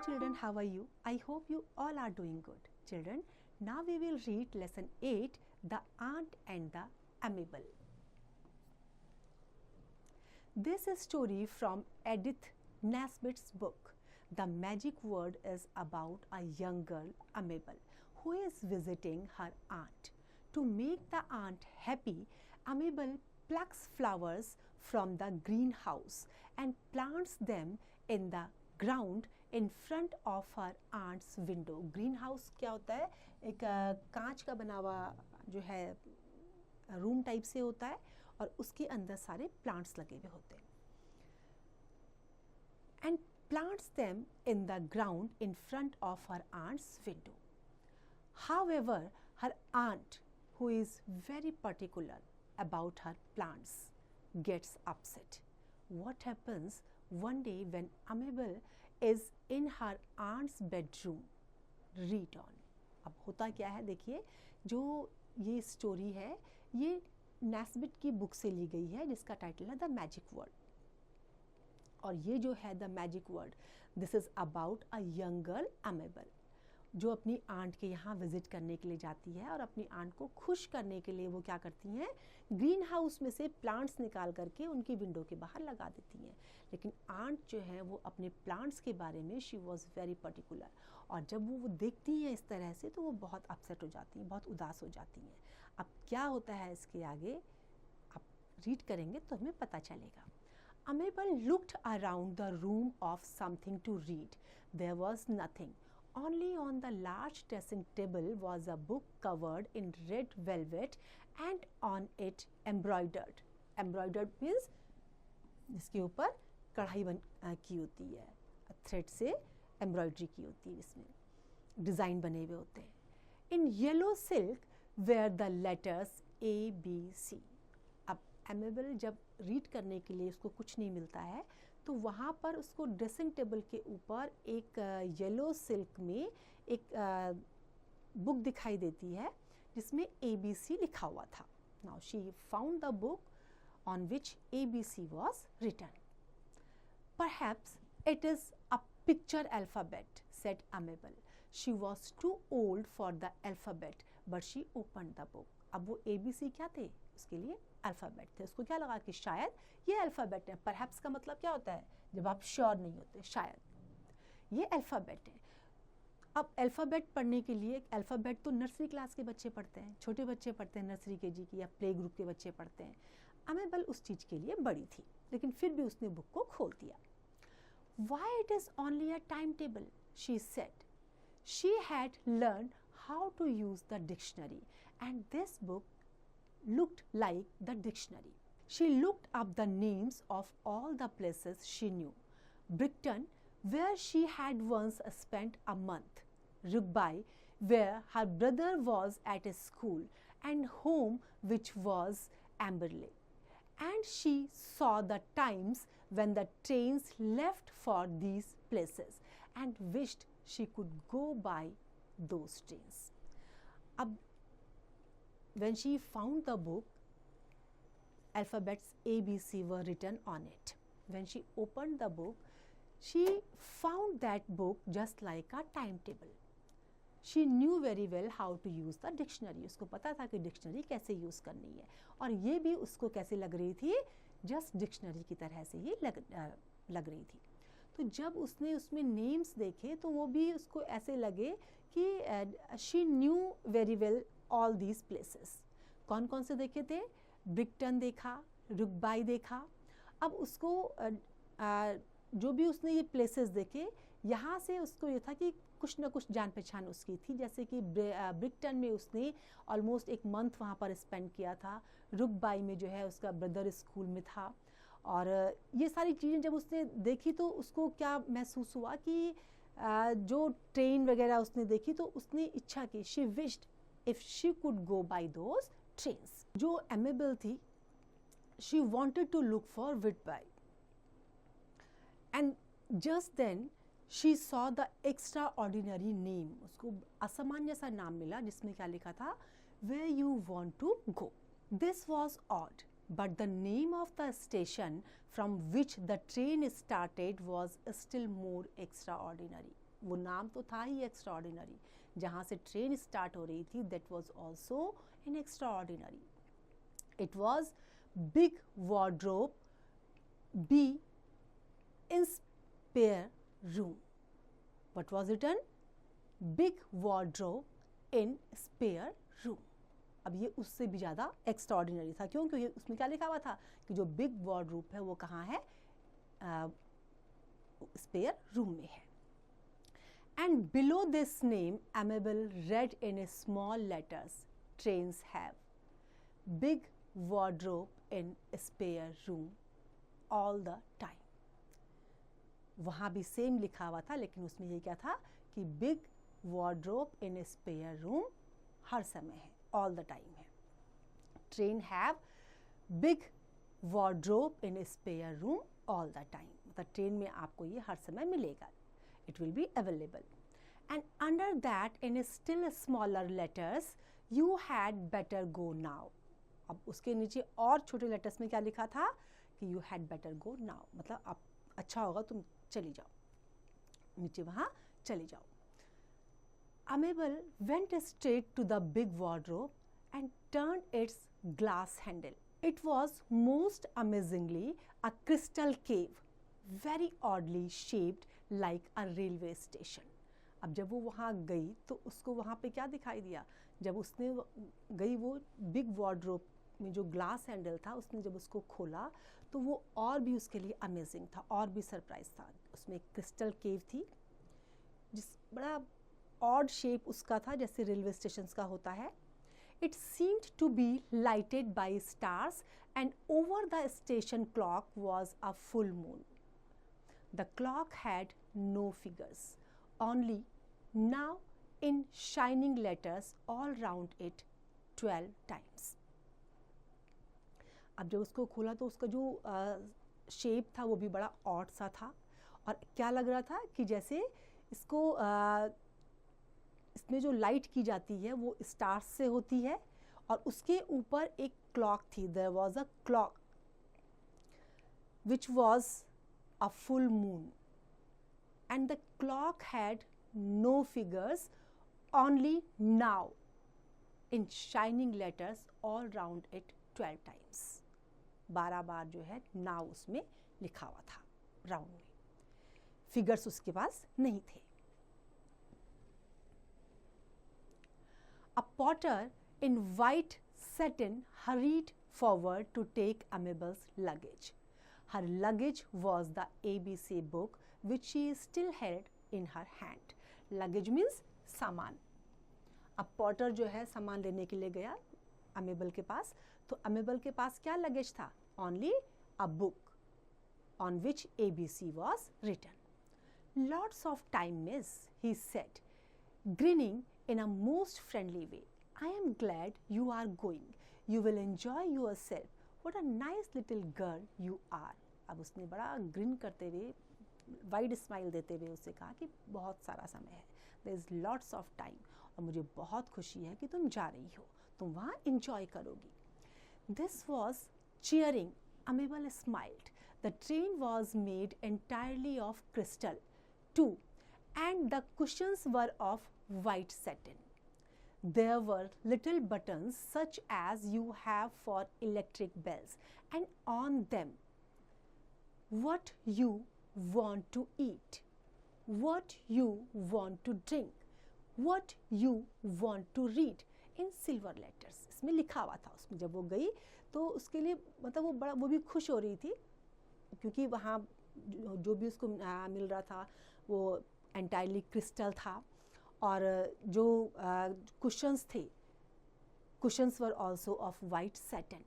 children, how are you? I hope you all are doing good. Children, now we will read lesson 8, The Ant and the Amebel. This is a story from Edith Nesbit's book. The magic word is about a young girl, Amebel, who is visiting her aunt. To make the aunt happy, Amebel plucks flowers from the greenhouse and plants them in the ground in front of her aunt's window. Greenhouse क्या होता है? एक कांच का बना हुआ जो है रूम टाइप से होता है और उसके अंदर सारे प्लांट्स लगे हुए होते हैं. And plants them in the ground in front of her aunt's window. However, her aunt, who is very particular about her plants, gets upset. What happens one day when Amebel is in her aunt's bedroom? Read on. अब होता क्या है देखिए, जो ये story है ये Nesbitt की बुक से ली गई है जिसका टाइटल है द मैजिक वर्ड. और ये जो है the magic word, this is about a young girl Amabel जो अपनी आंट के यहाँ विजिट करने के लिए जाती है और अपनी आंट को खुश करने के लिए वो क्या करती हैं, ग्रीन हाउस में से प्लांट्स निकाल करके उनकी विंडो के बाहर लगा देती हैं. लेकिन आंट जो है वो अपने प्लांट्स के बारे में शी वॉज वेरी पर्टिकुलर, और जब वो देखती हैं इस तरह से तो वो बहुत अपसेट हो जाती हैं, बहुत उदास हो जाती हैं. अब क्या होता है इसके आगे आप रीड करेंगे तो हमें पता चलेगा. Amebel looked around the room of something to read. There was nothing. Only on the large dressing table was a book covered in red velvet and on it embroidered. Embroidered means जिसके ऊपर कढ़ाई की होती है, thread से embroidery की होती है, इसमें डिज़ाइन बने हुए होते हैं. In yellow silk were the letters ABC. Amiable जब रीड करने के लिए उसको कुछ नहीं मिलता है तो वहाँ पर उसको ड्रेसिंग टेबल के ऊपर एक येलो सिल्क में एक बुक दिखाई देती है जिसमें ABC लिखा हुआ था. Now she found the book on which ABC was written. Perhaps it is a picture alphabet, said Amabel. She was too old for the alphabet but she open the book. अब वो ABC क्या थे, उसके लिए alphabet थे. उसको क्या लगा कि शायद ये अल्फ़ाबेट है. परहैप्स का मतलब क्या होता है, जब आप श्योर नहीं होते, शायद ये अल्फ़ाबेट है. अब अल्फ़ाबेट पढ़ने के लिए, अल्फ़ाबेट तो नर्सरी क्लास के बच्चे पढ़ते हैं, छोटे बच्चे पढ़ते हैं, नर्सरी KG की या प्ले ग्रुप के बच्चे पढ़ते हैं. अमेबल उस चीज़ के लिए बड़ी थी लेकिन फिर भी उसने बुक को खोल दिया. Why it is only a time table, she said. She had learn how to use the dictionary and this book looked like the dictionary. She looked up the names of all the places she knew. Brighton, where she had once spent a month. Rugby, where her brother was at a school, and home, which was Amberley. And she saw the times when the trains left for these places and wished she could go by those trains. अब when she found the book, alphabets ABC were written on it. When she opened the book, she found that book just like a timetable. She knew very well how to use the dictionary. उसको पता था कि dictionary कैसे use करनी है और ये भी उसको कैसे लग रही थी, जस्ट डिक्शनरी की तरह से ही लग रही थी. तो जब उसने उसमें नेम्स देखे तो वो भी उसको ऐसे लगे कि she knew very well all these places. कौन कौन से देखे थे, ब्रिक्टन देखा, रुगबाई देखा. अब उसको जो भी उसने ये प्लेसेस देखे, यहाँ से उसको ये था कि कुछ ना कुछ जान पहचान उसकी थी. जैसे कि ब्रिक्टन में उसने ऑलमोस्ट एक मंथ वहाँ पर स्पेंड किया था. रुगबाई में जो है उसका ब्रदर स्कूल में था. और ये सारी चीज़ें जब उसने देखी तो उसको क्या महसूस हुआ कि जो ट्रेन वगैरह उसने देखी तो उसने इच्छा की, she wished if she could go by those trains. जो अमेबल थी, she wanted to look for Whitby and just then she saw the extraordinary name. उसको असामान्य सा नाम मिला जिसमें क्या लिखा था, where you want to go. This was odd. But the name of the station from which the train started was still more extraordinary. वो नाम तो था ही एक्स्ट्राऑर्डिनरी, जहाँ से ट्रेन स्टार्ट हो रही थी that was also an extraordinary. It was big wardrobe be in spare room. What was written? Big wardrobe in spare room. अब ये उससे भी ज़्यादा एक्स्ट्राऑर्डिनरी था. क्यों? क्योंकि उसमें क्या लिखा हुआ था कि जो बिग वार्डरोब है वो कहाँ है? स्पेयर रूम में है. And below this name, Amabel read in small letters, trains have big wardrobe in spare room all the time. वहाँ भी सेम लिखा हुआ था, लेकिन उसमें ये क्या था कि big wardrobe in spare room हर समय है, all the time है. Train have big wardrobe in spare room all the time. मतलब ट्रेन में आपको ये हर समय मिलेगा. It will be available. And under that, in still smaller letters, you had better go now. अब उसके नीचे और छोटे लेटर्स में क्या लिखा था कि you had better go now. मतलब अब अच्छा होगा तुम चली जाओ, नीचे वहाँ चली जाओ. Amabel went straight to the big wardrobe and turned its glass handle. It was most amazingly a crystal cave, very oddly shaped like a railway station. अब जब वो वहाँ गई तो उसको वहाँ पे क्या दिखाई दिया? जब उसने गई वो बिग वार्डरोब में जो ग्लास हैंडल था, उसने जब उसको खोला तो वो और भी उसके लिए अमेजिंग था, और भी सरप्राइज था. उसमें एक क्रिस्टल केव थी जिस बड़ा ऑड शेप उसका था, जैसे रेलवे स्टेशन का होता है. It seemed to be lighted by stars and over the station clock was a full moon. The clock had no figures, only now in shining letters all round it 12 times. अब जब उसको खोला तो उसका जो शेप था वो भी बड़ा ऑड सा था, और क्या लग रहा था कि जैसे इसको इसमें जो लाइट की जाती है वो स्टार्स से होती है, और उसके ऊपर एक क्लॉक थी. There was a clock which was a full moon and the clock had no figures, only now in shining letters all round it 12 times. 12 बार जो है नाउ उसमें लिखा हुआ था राउंड में. फिगर्स उसके पास नहीं थे. A potter in white satin hurried forward to take Amabel's luggage. Her luggage was the ABC book which she still held in her hand. Luggage means सामान. अब पॉटर जो है सामान लेने के लिए गया अमेबल के पास, तो अमेबल के पास क्या लगेज था? Only a book on which ABC was written. Lots of time, miss, he said, grinning in a most friendly way. I am glad you are going. You will enjoy yourself. What a nice little girl you are. अब उसने बड़ा green करते हुए, wide smile देते हुए उससे कहा कि बहुत सारा समय है. There is lots of time. और मुझे बहुत खुशी है कि तुम जा रही हो, तुम वहाँ enjoy करोगी. This was cheering. Amabel smiled. The train was made entirely of crystal too, and the cushions were of white satin. There were little buttons such as you have for electric bells, and on them, what you want to eat, what you want to drink, what you want to read in silver letters. इसमें लिखा हुआ था. उसमें जब वो गई तो उसके लिए मतलब वो भी खुश हो रही थी, क्योंकि वहाँ जो भी उसको मिल रहा था वो एंटायरली क्रिस्टल था, और जो कुशन्स थे, cushions were also of white satin,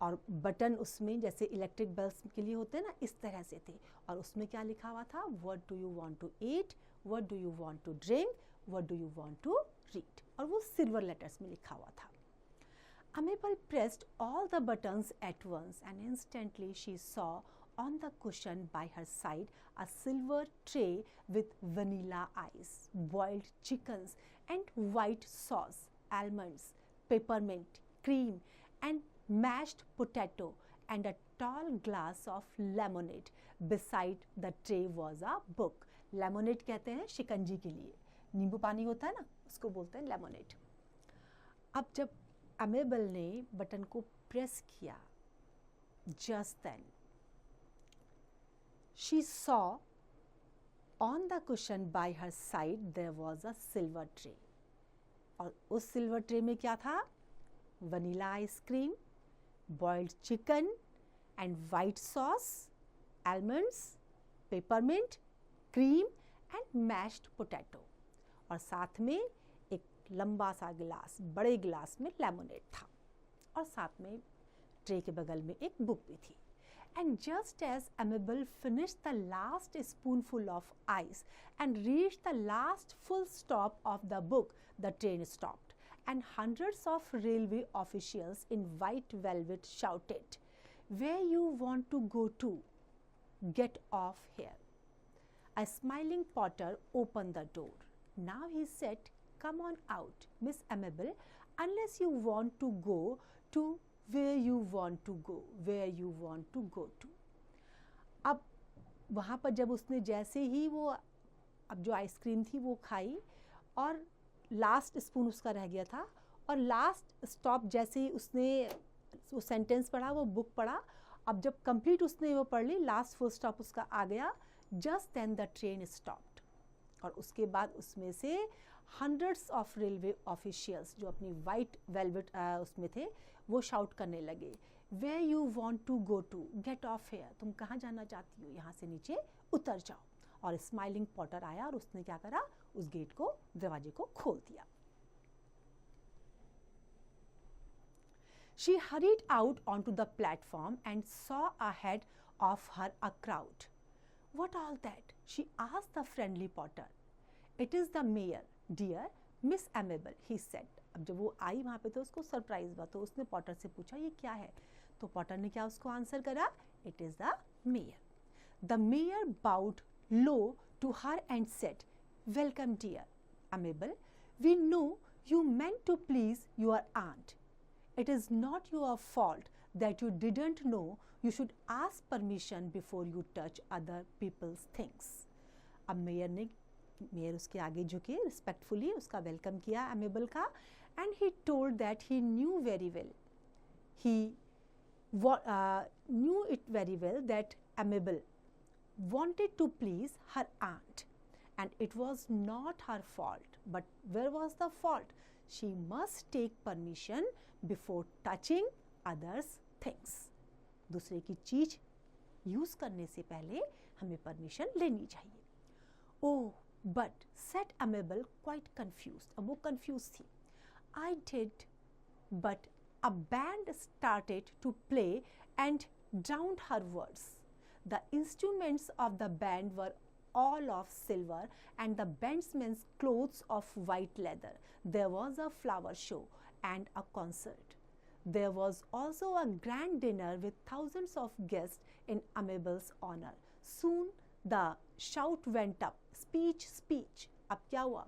और बटन उसमें जैसे इलेक्ट्रिक बेल्स के लिए होते हैं ना, इस तरह से थे. और उसमें क्या लिखा हुआ था? What do you want to eat, what do you want to drink, what do you want to read, और वो सिल्वर लेटर्स में लिखा हुआ था. Amabel pressed all the buttons at once, and instantly she saw on the cushion by her side a silver tray with vanilla ice, boiled chickens, and white sauce, almonds, peppermint, cream, and mashed potato, and a tall glass of lemonade. Beside the tray was a book. Lemonade कहते हैं शिकंजी के लिए, नींबू पानी होता है ना, उसको बोलते हैं लेमोनेड। अब जब अमेबल ने बटन को प्रेस किया, just then she saw on the cushion by her side there was a silver tray, और उस सिल्वर ट्रे में क्या था? Vanilla ice cream, boiled chicken and white sauce, almonds, peppermint, cream and mashed potato, और साथ में एक लंबा सा गिलास, बड़े गिलास में लेमोनेड था, और साथ में ट्रे के बगल में एक बुक भी थी। And just as Amabel finished the last spoonful of ice and reached the last full stop of the book, the train stopped, and hundreds of railway officials in white velvet shouted, "Where you want to go to? Get off here." A smiling porter opened the door. Now he said, "Come on out, Miss Amabel, unless you want to go to where you want to go, where you want to go to." अब वहाँ पर जब उसने जैसे ही वो अब जो ice cream थी वो खाई और लास्ट स्पून उसका रह गया था, और लास्ट स्टॉप जैसे ही उसने वो सेंटेंस पढ़ा, वो बुक पढ़ा, अब जब कंप्लीट उसने वो पढ़ ली, लास्ट फुल स्टॉप उसका आ गया, just then the train stopped, और उसके बाद उसमें से हंड्रेड्स ऑफ रेलवे ऑफिशियल्स जो अपनी वाइट वेलवेट उसमें थे वो शाउट करने लगे, where you want to go to, get off here, तुम कहाँ जाना चाहती हो, यहाँ से नीचे उतर जाओ। और स्माइलिंग पॉटर आया और उसने क्या करा, उस गेट को, दरवाजे को खोल दिया। She hurried out onto the platform and saw ahead of her a crowd. "What all that?" she asked the friendly porter. "It is the mayor, dear, Miss Amabel," he said. अब जब वो आई वहाँ पे तो उसको सरप्राइज हुआ, तो उसने पॉटर से पूछा ये क्या है, तो पॉटर ने क्या उसको आंसर करा, "It is the mayor." The mayor bowed low to her and said, "Welcome, dear Amabel. We know you meant to please your aunt. It is not your fault that you didn't know you should ask permission before you touch other people's things." अब mayor उसके आगे झुके, respectfully उसका welcome किया अमेबल का, and he told that he new very well, he knew it very well that Amabel wanted to please her aunt, and it was not her fault. But where was the fault? She must take permission before touching others' things. दूसरे की चीज use करने से पहले हमें permission लेनी चाहिए। Oh, but said Amabel, quite confused. अब वो confused थी। I did, but a band started to play and drowned her words. The instruments of the band were all of silver and the bandsmen's clothes of white leather. There was a flower show and a concert. There was also a grand dinner with thousands of guests in Amabel's honor. Soon the shout went up, "Speech, speech." अब क्या हुआ,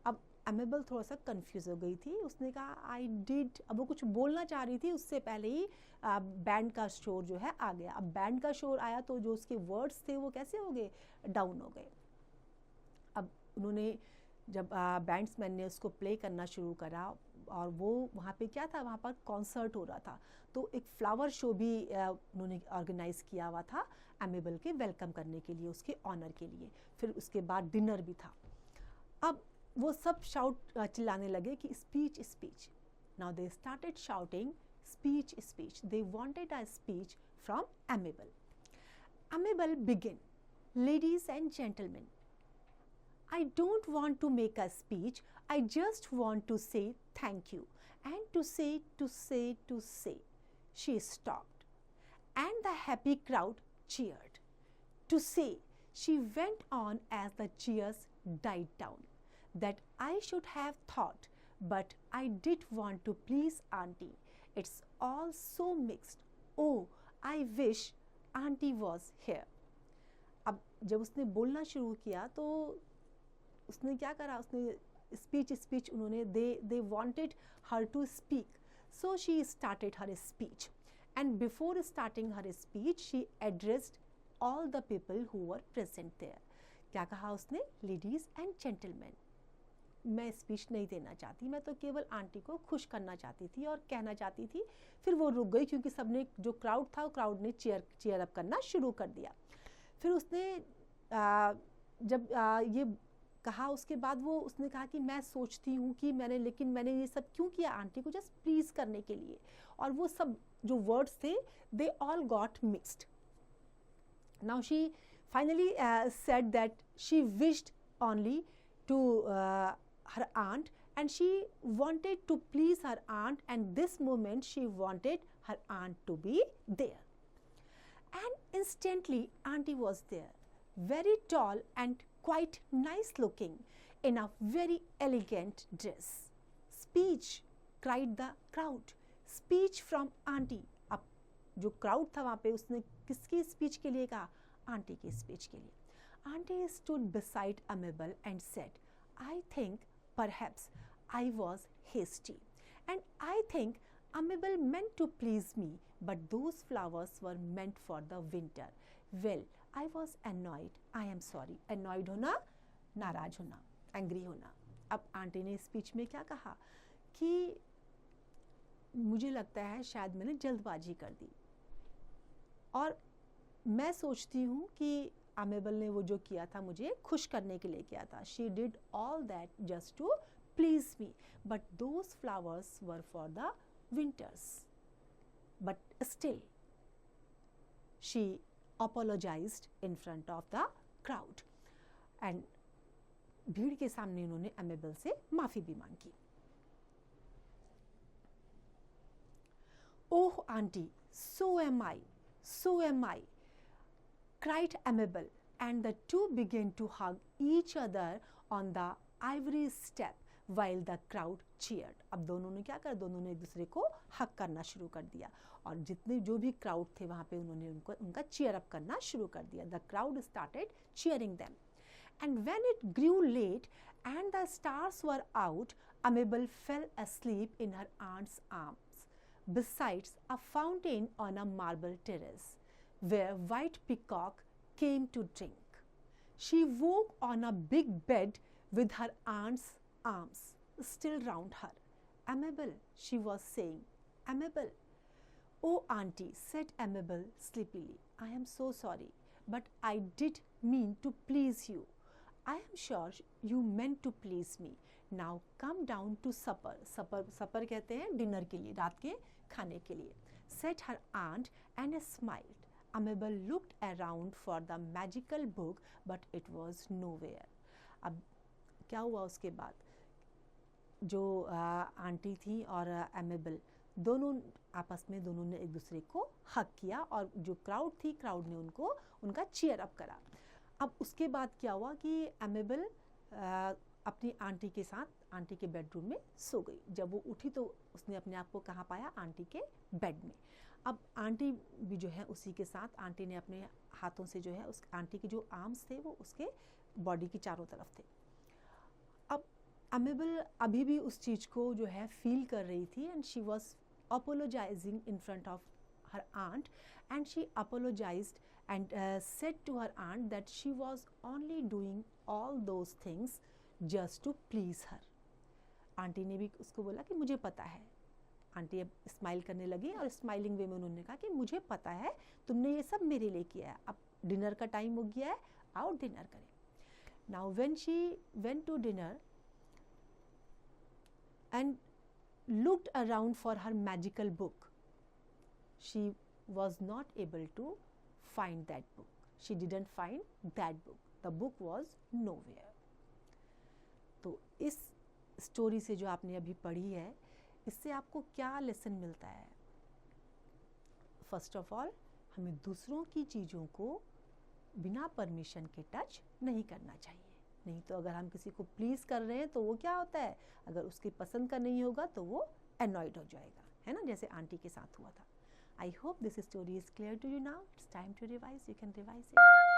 अब अमेबल थोड़ा सा confuse हो गई थी, उसने कहा आई डिड, अब वो कुछ बोलना चाह रही थी, उससे पहले ही बैंड का शोर जो है आ गया। अब बैंड का शोर आया तो जो उसके वर्ड्स थे वो कैसे हो गए, डाउन हो गए। अब उन्होंने जब बैंड्समैन ने उसको प्ले करना शुरू करा, और वो वहाँ पे क्या था, वहाँ पर कॉन्सर्ट हो रहा था, तो एक फ्लावर शो भी उन्होंने ऑर्गेनाइज किया हुआ था अमेबल के वेलकम करने के लिए, उसके ऑनर के लिए। फिर उसके बाद डिनर भी था। अब वो सब शाउट चिल्लाने लगे कि speech speech. Now they started shouting speech speech, they wanted a speech from Amabel. Amabel begin, "Ladies and gentlemen, I don't want to make a speech, I just want to say thank you, and to say." She stopped, and the happy crowd cheered. "To say," she went on as the cheers died down, "that I should have thought, but I did want to please Auntie. It's all so mixed. Oh, I wish Auntie was here." अब जब उसने बोलना शुरू किया तो उसने क्या करा, उसने स्पीच उन्होंने they wanted her to speak, so she started her speech, and before starting her speech she addressed all the people who were present there, क्या कहा उसने? Ladies and gentleman. मैं स्पीच नहीं देना चाहती, मैं तो केवल आंटी को खुश करना चाहती थी और कहना चाहती थी। फिर वो रुक गई क्योंकि सबने, जो क्राउड था, क्राउड ने चीयर अप करना शुरू कर दिया। फिर उसने जब ये कहा, उसके बाद वो उसने कहा कि मैं सोचती हूँ कि मैंने ये सब क्यों किया आंटी को, जस्ट प्लीज करने के लिए। और वो सब जो वर्ड्स थे, they all got mixed. Now she finally said that she wished only to her aunt, and she wanted to please her aunt, and this moment she wanted her aunt to be there. And instantly auntie was there, very tall and quite nice looking, in a very elegant dress. Speech, cried the crowd. Speech from auntie. अब जो crowd था वहाँ पे, उसने किसकी speech के लिए कहा? आंटी की स्पीच के लिए। Aunty stood beside Amabel and said, I think perhaps I was hasty, and I think Amabel meant to please me, but those flowers were meant for the winter. Well, I was annoyed. I am sorry. Annoyed होना, नाराज होना, angry होना। अब aunty ने speech में क्या कहा कि मुझे लगता है शायद मैंने जल्दबाजी कर दी, और मैं सोचती हूँ कि अमेबल ने वो जो किया था मुझे खुश करने के लिए किया था। She did all that just to please me, but those flowers were for the winters. But still she apologised in front of the crowd, and भीड़ के सामने उन्होंने अमेबल से माफी भी मांगी। Oh aunty, so am I, cried Amabel, and the two began to hug each other on the ivory step while the crowd cheered. अब दोनों ने क्या करा? दोनों ने एक दूसरे को हक करना शुरू कर दिया, और जितने जो भी क्राउड थे वहाँ पे उन्होंने उनका चीयर अप करना शुरू कर दिया। The crowd started cheering them. And when it grew late and the stars were out, Amabel fell asleep in her aunt's arms, besides a fountain on a marble terrace, where White Peacock came to drink. She woke on a big bed with her aunt's arms still round her. Amabel, she was saying, Amabel. Oh auntie, said Amabel sleepily, I am so sorry, but I did mean to please you. I am sure you meant to please me. Now come down to supper. Supper कहते हैं dinner के लिए, रात के खाने के लिए, said her aunt and smiled. Amabel looked around for the magical book, but it was nowhere. अब क्या हुआ उसके बाद? जो आंटी थी और अमेबल दोनों आपस में दोनों ने एक दूसरे को हक किया, और जो क्राउड थी, क्राउड ने उनका चीयर अप करा। अब उसके बाद क्या हुआ कि अमेबल अपनी आंटी के साथ आंटी के बेडरूम में सो गई। जब वो उठी तो उसने अपने आप को कहाँ पाया? आंटी के बेड में। अब आंटी भी जो है उसी के साथ, आंटी ने अपने हाथों से जो है उस आंटी के जो आर्म्स थे वो उसके बॉडी की चारों तरफ थे। अब अमेबल अभी भी उस चीज़ को जो है फील कर रही थी, and she was apologising in front of her aunt, and she apologised and said to her aunt that she was only doing all those things just to please her. Aunty ने भी उसको बोला कि मुझे पता है। आंटी अब smile करने लगी, और स्माइलिंग वे में उन्होंने कहा कि मुझे पता है तुमने ये सब मेरे लिए किया है, अब डिनर का टाइम हो गया है, आओ डिनर करें। Now when she went to dinner and looked around for her magical book, she was not able to find that book. She didn't find that book. The book was nowhere. तो इस story से जो आपने अभी पढ़ी है, इससे आपको क्या लेसन मिलता है? फर्स्ट ऑफ ऑल, हमें दूसरों की चीज़ों को बिना परमिशन के टच नहीं करना चाहिए। नहीं तो अगर हम किसी को प्लीज़ कर रहे हैं तो वो क्या होता है, अगर उसकी पसंद का नहीं होगा तो वो एनॉयड हो जाएगा, है ना, जैसे आंटी के साथ हुआ था। I hope this story is clear to you now. It's time to revise. You can revise it.